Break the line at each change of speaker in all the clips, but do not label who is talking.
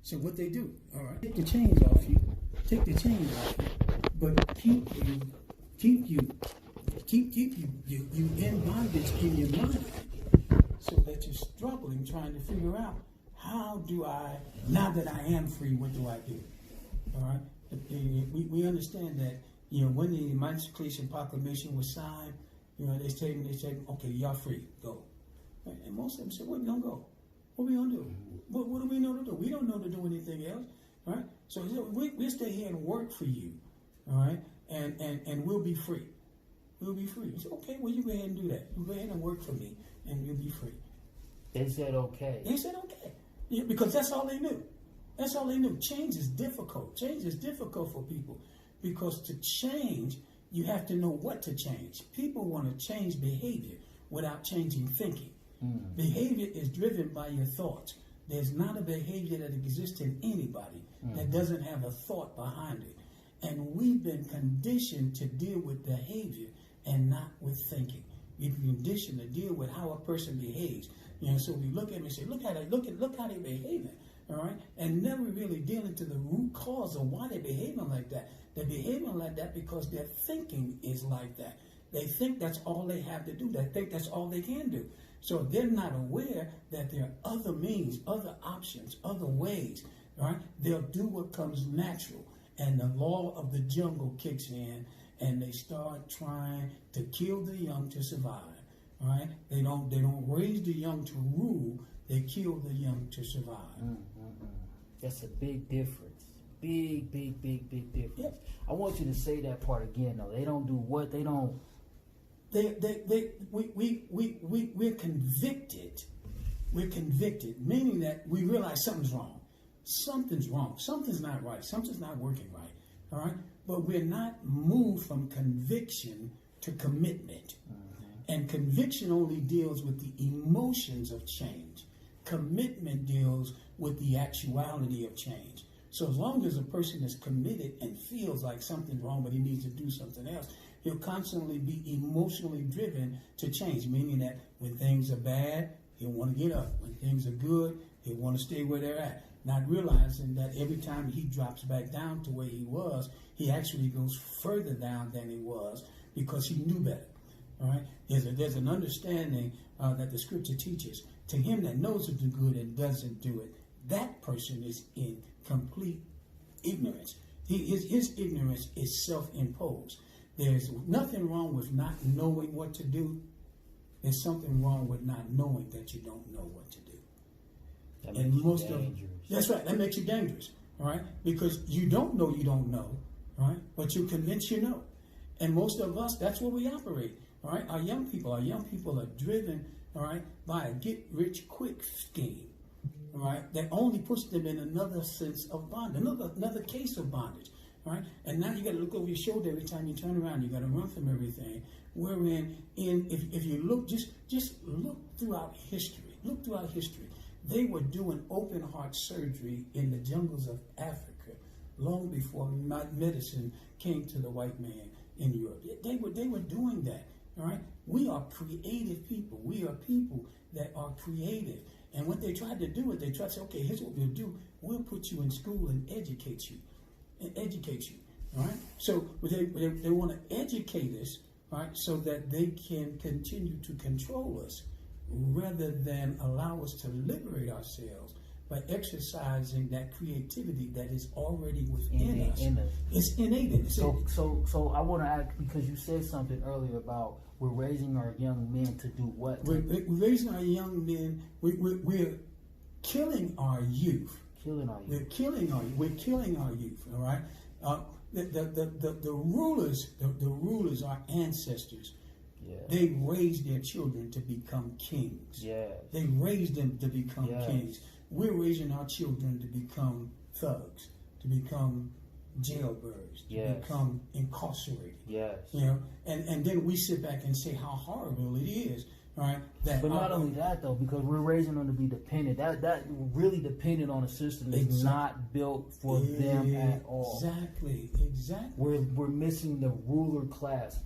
So what they do, all right, take the chains off you, but keep you in bondage in your mind, so that you're struggling, trying to figure out, how do I, now that I am free, what do I do? All right, we understand that, when the Emancipation Proclamation was signed, they said, okay, y'all free, go. And most of them said, where we gonna go? What we gonna do? What do we know to do? We don't know to do anything else, right? So we'll stay here and work for you, all right? And we'll be free. We'll be free. He said, okay, well, you go ahead and do that. You go ahead and work for me, and you'll be free.
They said okay.
They said okay. Yeah, because that's all they knew. That's all they knew. Change is difficult. Change is difficult for people, because to change, you have to know what to change. People want to change behavior without changing thinking. Behavior is driven by your thoughts. There's not a behavior that exists in anybody that doesn't have a thought behind it. And we've been conditioned to deal with behavior and not with thinking. We've been conditioned to deal with how a person behaves. So we look at them and say, look how they're behaving, all right? And never really deal into the root cause of why they're behaving like that. They're behaving like that because their thinking is like that. They think that's all they have to do. They think that's all they can do. So they're not aware that there are other means, other options, other ways, right? They'll do what comes natural. And the law of the jungle kicks in, and they start trying to kill the young to survive, right? They don't raise the young to rule. They kill the young to survive.
That's a big difference. Big difference.
Yeah.
I want you to say that part again, though. They don't do what? They don't...
We're convicted. We're convicted, meaning that we realize something's wrong. Something's wrong. Something's not right. Something's not working right. All right? But we're not moved from conviction to commitment. And conviction only deals with the emotions of change. Commitment deals with the actuality of change. So as long as a person is committed and feels like something's wrong, but he needs to do something else, he'll constantly be emotionally driven to change, meaning that when things are bad, he'll want to get up. When things are good, he'll want to stay where they're at. Not realizing that every time he drops back down to where he was, he actually goes further down than he was because he knew better. All right? There's an understanding that the scripture teaches. To him that knows to do good and doesn't do it, that person is in complete ignorance. His ignorance is self-imposed. There's nothing wrong with not knowing what to do. There's something wrong with not knowing that you don't know what to do.
That makes you dangerous.
That's right. That makes you dangerous. All right? Because you don't know, right? But you're convinced you know. And most of us, that's where we operate. All right? Our young people are driven, all right, by a get-rich-quick scheme. All right? That only puts them in another sense of bondage, another case of bondage. Right? And now you got to look over your shoulder every time you turn around. You got to run from everything. Wherein, if you look, just look throughout history. Look throughout history. They were doing open heart surgery in the jungles of Africa long before medicine came to the white man in Europe. They were doing that. All right. We are creative people. We are people that are creative. And what they tried to do is they tried to say, okay, here's what we'll do. We'll put you in school and educate you. All right? So they want to educate us, right, so that they can continue to control us rather than allow us to liberate ourselves by exercising that creativity that is already within us. It's innate.
So I want to ask, because you said something earlier about we're raising our young men to do what?
We're raising our young men. We're killing our youth. We're killing our youth. All right. The rulers, our ancestors.
Yeah.
They raised their children to become kings.
Yes.
They raised them to become kings. We're raising our children to become thugs, to become jailbirds, to become incarcerated.
Yes.
And then we sit back and say how horrible it is. Right?
But not only that, though, because we're raising them to be dependent. That really dependent on a system that's not built for them at all.
Exactly.
We're missing the ruler class.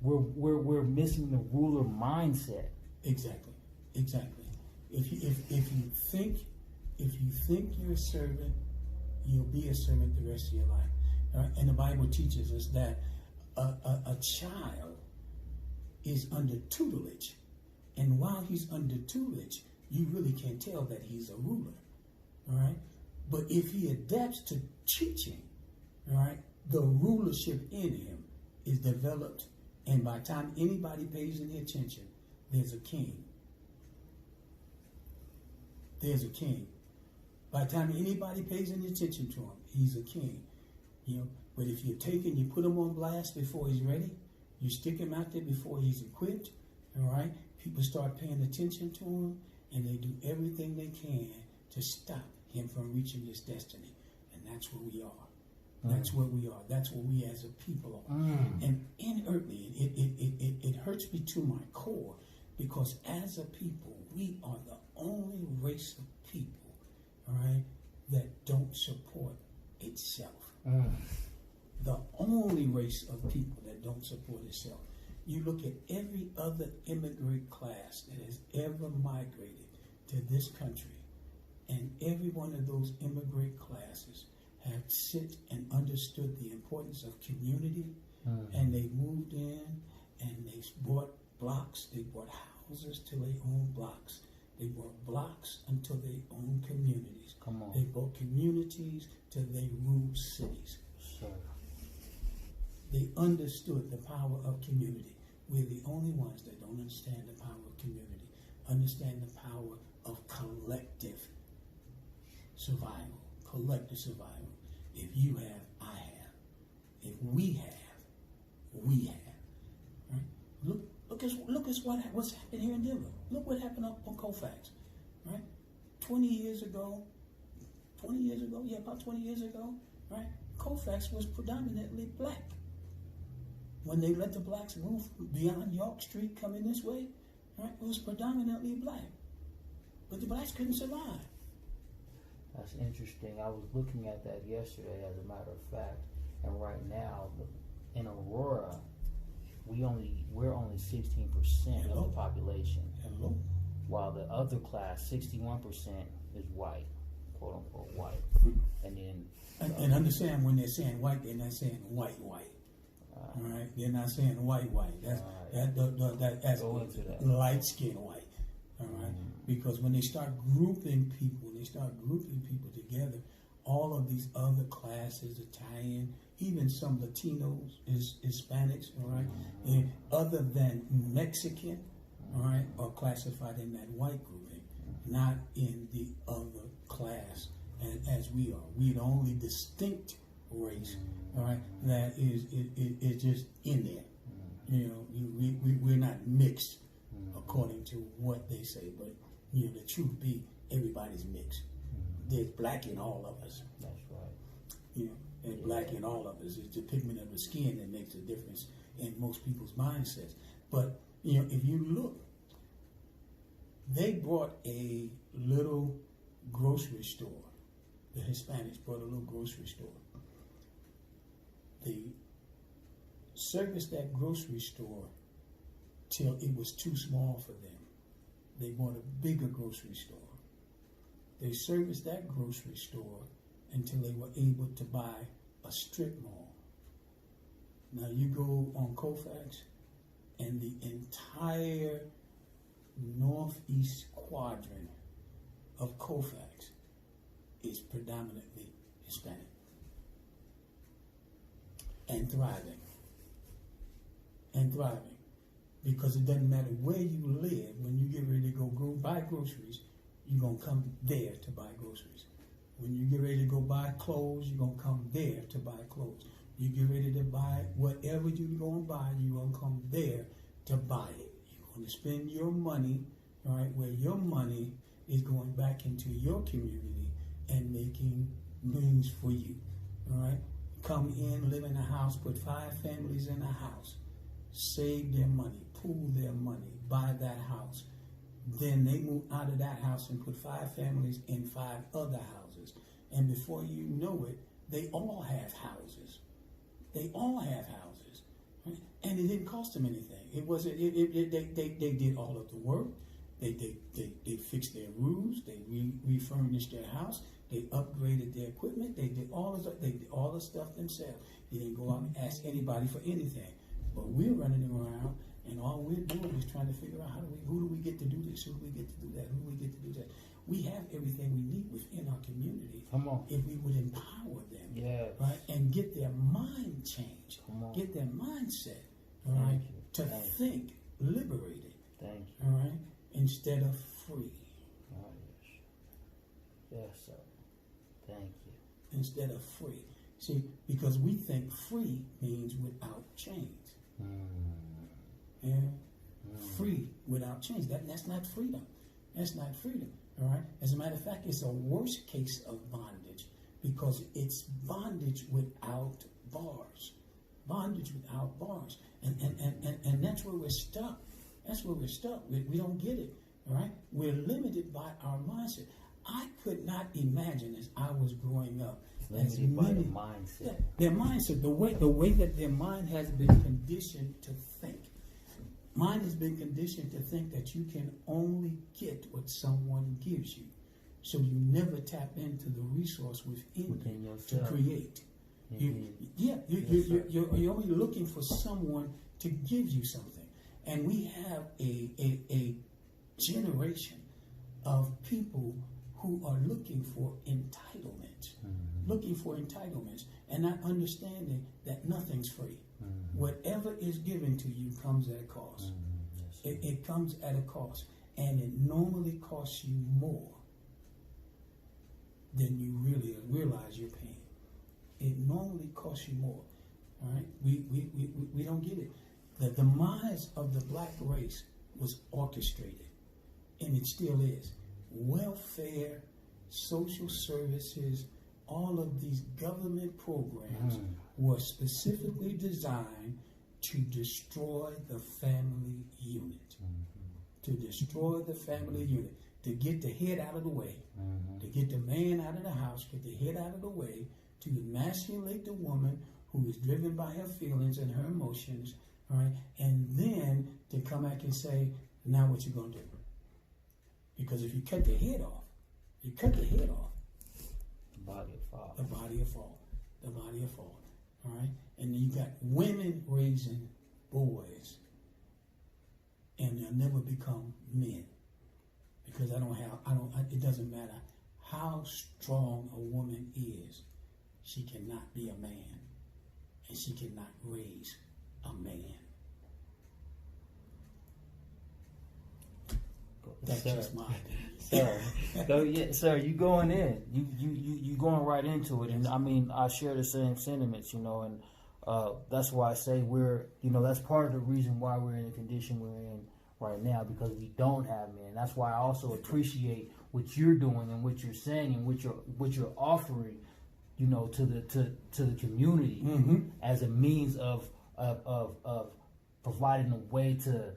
We're missing the ruler mindset.
Exactly. If you think if you think you're a servant, you'll be a servant the rest of your life. Right? And the Bible teaches us that a child is under tutelage. And while he's under tutelage, you really can't tell that he's a ruler. All right? But if he adapts to teaching, all right, the rulership in him is developed. And by the time anybody pays any attention, there's a king. There's a king. By the time anybody pays any attention to him, he's a king. You know, but if you take and you put him on blast before he's ready, you stick him out there before he's equipped, all right, people start paying attention to him, and they do everything they can to stop him from reaching his destiny. And that's where we are. That's where we are. That's where we as a people are. And inherently, it hurts me to my core, because as a people, we are the only race of people, all right, that don't support itself. The only race of people that don't support itself. You look at every other immigrant class that has ever migrated to this country, and every one of those immigrant classes have sit and understood the importance of community, and they moved in and they bought blocks, they bought houses till they own blocks. They bought blocks until they own communities.
Come on.
They bought communities till they ruled cities.
Sure.
They understood the power of community. We're the only ones that don't understand the power of community, understand the power of collective survival. Collective survival. If you have, I have. If we have, we have. Right? Look at what's happened here in Denver. Look what happened up on Colfax. Right? 20 years ago, about 20 years ago, right? Colfax was predominantly black. When they let the blacks move beyond York Street coming this way, right, it was predominantly black. But the blacks couldn't survive.
That's interesting. I was looking at that yesterday, as a matter of fact. And right now, in Aurora, we're only 16% of the population.
Hello.
While the other class, 61%, is white, quote unquote white. And then
And understand, when they're saying white, they're not saying white. All right, they're not saying white. That's that's light skin white. All right, because when they start grouping people, together, all of these other classes, Italian, even some Latinos, Hispanics, all right, and other than Mexican, all right, are classified in that white grouping, not in the other class. And as we are, we're the only distinct race, all right, that is just in there. You know, we're not mixed according to what they say, but you know, the truth be, everybody's mixed. There's black in all of us.
That's right.
You know, and black in all of us. It's the pigment of the skin that makes a difference in most people's mindsets. But you know, if you look, they brought a little grocery store. The Hispanics brought a little grocery store. They serviced that grocery store till it was too small for them. They bought a bigger grocery store. They serviced that grocery store until they were able to buy a strip mall. Now you go on Colfax, and the entire northeast quadrant of Colfax is predominantly Hispanic and thriving. Because it doesn't matter where you live, when you get ready to go buy groceries, you're going to come there to buy groceries. When you get ready to go buy clothes, you're going to come there to buy clothes. You get ready to buy whatever you're going to buy, you're going to come there to buy it. You're going to spend your money, all right, where your money is going back into your community and making things for you, all right? Come in, live in a house, put 5 families in a house, save their money, pool their money, buy that house. Then they move out of that house and put 5 families in 5 other houses. And before you know it, they all have houses. They all have houses. Right? And it didn't cost them anything. It wasn't, they did all of the work. They fixed their roofs. They refurnished their house. They upgraded their equipment. They did all the stuff themselves. They didn't go out and ask anybody for anything. But we're running around, and all we're doing is trying to figure out who do we get to do this, who do we get to do that, who do we get to do that. We have everything we need within our community.
Come on.
If we would empower them,
Yes.
right, and get their mind changed, get their mindset, all right, to think liberated,
Thank you.
all right, instead of free.
Oh, yes. Yes, sir. Thank you.
Instead of free. See, because we think free means without chains. Yeah? Free without chains. That's not freedom. That's not freedom. All right? As a matter of fact, it's a worse case of bondage because it's bondage without bars. Bondage without bars. And that's where we're stuck. That's where we're stuck. We don't get it. All right? We're limited by our mindset. I could not imagine as I was growing up.
Limited by the mindset.
Yeah, their mindset, the way that their mind has been conditioned to think. Mind has been conditioned to think that you can only get what someone gives you. So you never tap into the resource within you to create. You're only looking for someone to give you something. And we have a generation of people who are looking for entitlement, and not understanding that nothing's free. Whatever is given to you comes at a cost. It comes at a cost, and it normally costs you more than you really realize you're paying. It normally costs you more. All right, we don't get it. The demise of the black race was orchestrated, and it still is. Welfare, social services, all of these government programs were specifically designed to destroy the family unit. To destroy the family unit. To get the head out of the way. To get the man out of the house, get the head out of the way, to emasculate the woman who is driven by her feelings and her emotions, right? And then to come back and say, now what you going to do? Because if you cut the head off, the
body will fall.
The body will fall. All right? And then you got women raising boys, and they'll never become men. Because it doesn't matter how strong a woman is, she cannot be a man, and she cannot raise a man. That's just my
Sir, so yeah, sir, you going in, you going right into it, and I mean, I share the same sentiments, and that's why I say that's part of the reason why we're in the condition we're in right now, because we don't have men. That's why I also appreciate what you're doing and what you're saying and what you're offering, to the community as a means of providing a way to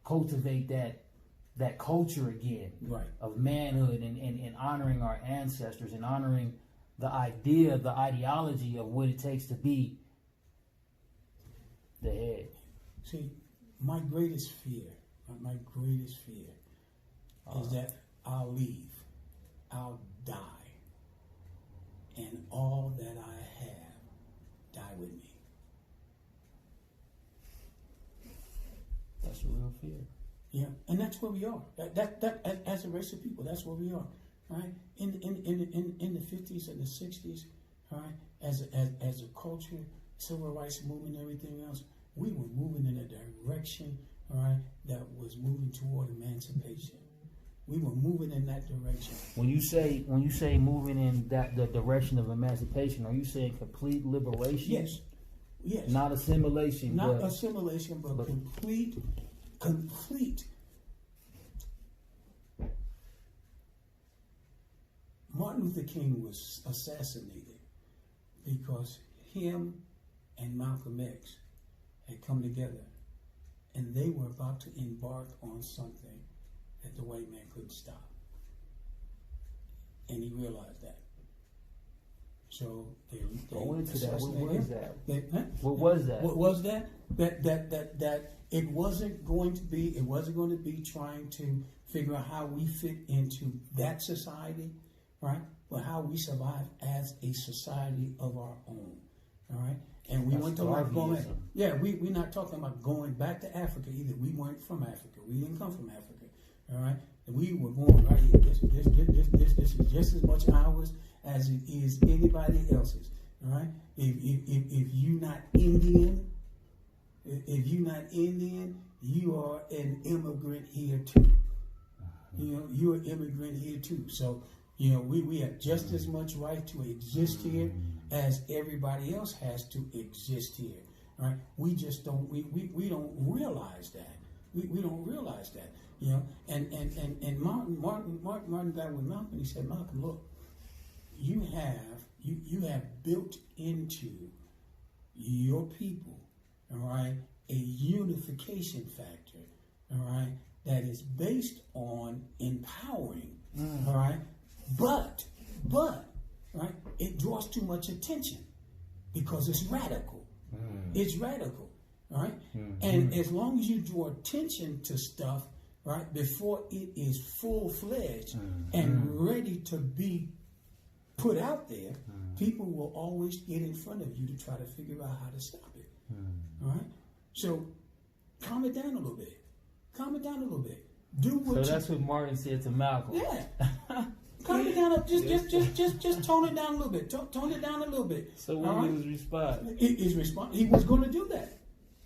cultivate that culture again,
right,
of manhood and honoring our ancestors and honoring the ideology of what it takes to be the head.
See, my greatest fear is that I'll leave, I'll die, and all that I have die with me.
That's a real fear.
Yeah, and that's where we are. That as a race of people, that's where we are, right? In the 50s and the 60s, right? As a culture, civil rights movement, and everything else, we were moving in a direction, right, that was moving toward emancipation. We were moving in that direction.
When you say moving in the direction of emancipation, are you saying complete liberation?
Yes.
Not assimilation.
Not assimilation, but complete. Martin Luther King was assassinated because him and Malcolm X had come together, and they were about to embark on something that the white man couldn't stop. And he realized that. So they
go into that. What was that?
What was that? That it wasn't going to be trying to figure out how we fit into that society, right? But how we survive as a society of our own, all right? And we went to like going, we're not talking about going back to Africa either. We weren't from Africa. We didn't come from Africa, all right? We were born right here. This is just as much ours as it is anybody else's, all right? If you're not Indian, you are an immigrant here too. You know, you're an immigrant here too. So, you know, we have just as much right to exist here as everybody else has to exist here. Right? We just don't we don't realize that. We don't realize that. You know, and Martin got with Malcolm. He said, Malcolm, look, you have built into your people, all right, a unification factor, all right, that is based on empowering, all right, but, right, it draws too much attention because it's radical. It's radical, right? And as long as you draw attention to stuff, right, before it is full-fledged and ready to be put out there, people will always get in front of you to try to figure out how to stop it. All right? So calm it down a little bit. Calm it down a little bit. Do what
So that's what Martin said to Malcolm.
Yeah. Calm it down. Just tone it down a little bit. Tone it down a little bit.
So what was his response?
His response. He was going to do that.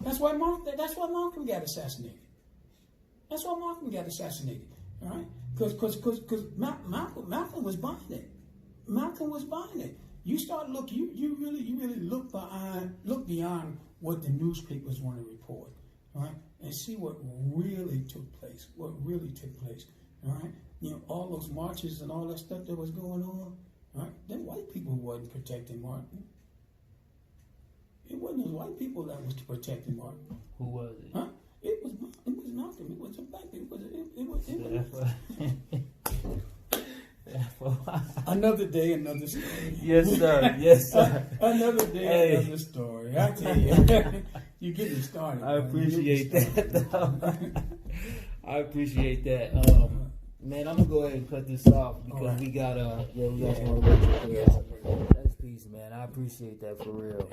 That's why Malcolm got assassinated. That's why Malcolm got assassinated. All right? Because Malcolm was buying it. Malcolm was buying it. You start look. You really look beyond what the newspapers want to report. All right? And see what really took place. What really took place. All right? You know, all those marches and all that stuff that was going on, right? Them white people wasn't protecting Martin. It wasn't those white people that was protecting Martin.
Who was it?
Huh? It was Malcolm. It was a black people. Another day, another story.
Yes, sir. Yes, sir.
Another day, another story. I tell you, you get me started.
I appreciate that. I appreciate that. Man, I'm gonna go ahead and cut this off because we got some more work to do. That's peace, man. I appreciate that for real.